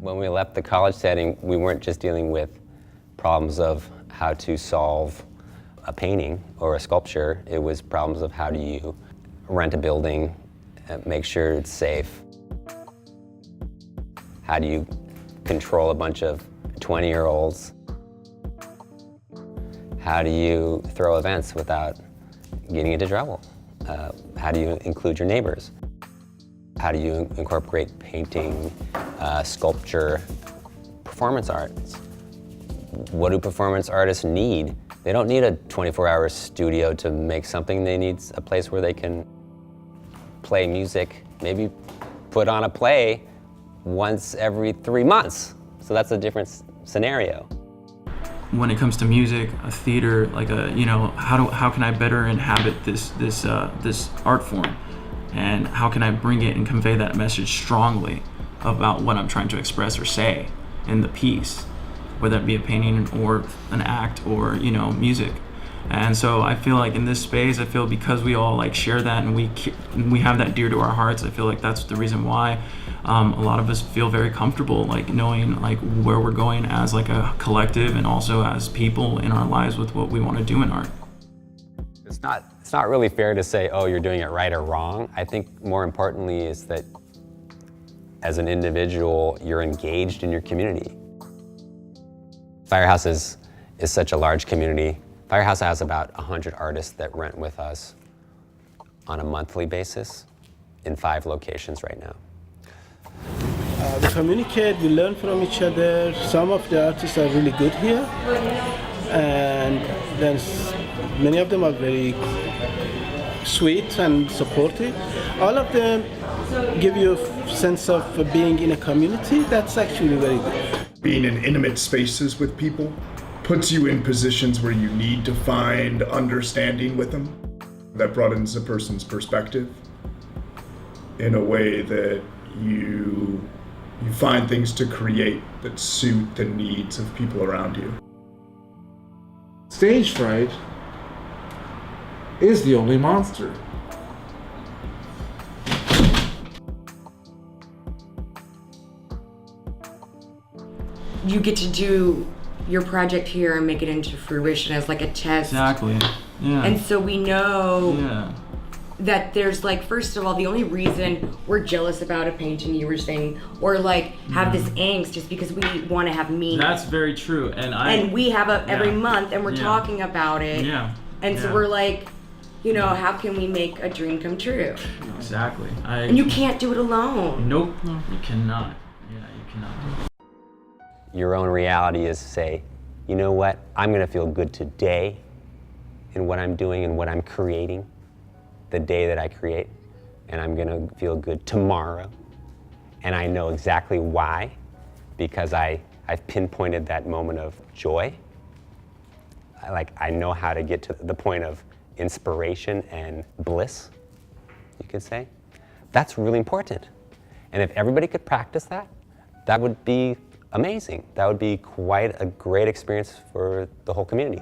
When we left the college setting, we weren't just dealing with problems of how to solve a painting or a sculpture. It was problems of how do you rent a building, make sure it's safe. How do you control a bunch of 20-year-olds? How do you throw events without getting into trouble? How do you include your neighbors? How do you incorporate painting, sculpture, performance arts? What do performance artists need? They don't need a 24-hour studio to make something. They need a place where they can play music, maybe put on a play once every 3 months. So that's a different scenario. When it comes to music, a theater, like how can I better inhabit this art form, and how can I bring it and convey that message strongly about what I'm trying to express or say in the piece, whether it be a painting or an act or music. And so I feel like in this space, I feel because we all like share that and we have that dear to our hearts, I feel like that's the reason why a lot of us feel very comfortable like knowing like where we're going as like a collective and also as people in our lives with what we want to do in art. It's not really fair to say, oh, you're doing it right or wrong. I think more importantly is that as an individual, you're engaged in your community. Firehouse is such a large community. Firehouse has about 100 artists that rent with us on a monthly basis in 5 locations right now. We communicate, we learn from each other. Some of the artists are really good here, and then many of them are very sweet and supportive. All of them give you a sense of being in a community. That's actually very good. Being in intimate spaces with people puts you in positions where you need to find understanding with them. That broadens a person's perspective in a way that you find things to create that suit the needs of people around you. Stage fright is the only monster. You get to do your project here and make it into fruition as like a test. Exactly. Yeah. And so we know that there's like, first of all, the only reason we're jealous about a painting you were saying, or like have this angst is because we want to have meaning. That's very true. And we have every month and we're talking about it. Yeah. And so we're like, how can we make a dream come true? Exactly. And you can't do it alone. Nope. You cannot. Yeah, you cannot. Your own reality is to say, you know what, I'm gonna feel good today in what I'm doing and what I'm creating, the day that I create, and I'm gonna feel good tomorrow. And I know exactly why, because I've pinpointed that moment of joy. I know how to get to the point of inspiration and bliss, you could say. That's really important. And if everybody could practice that, that would be amazing. That would be quite a great experience for the whole community.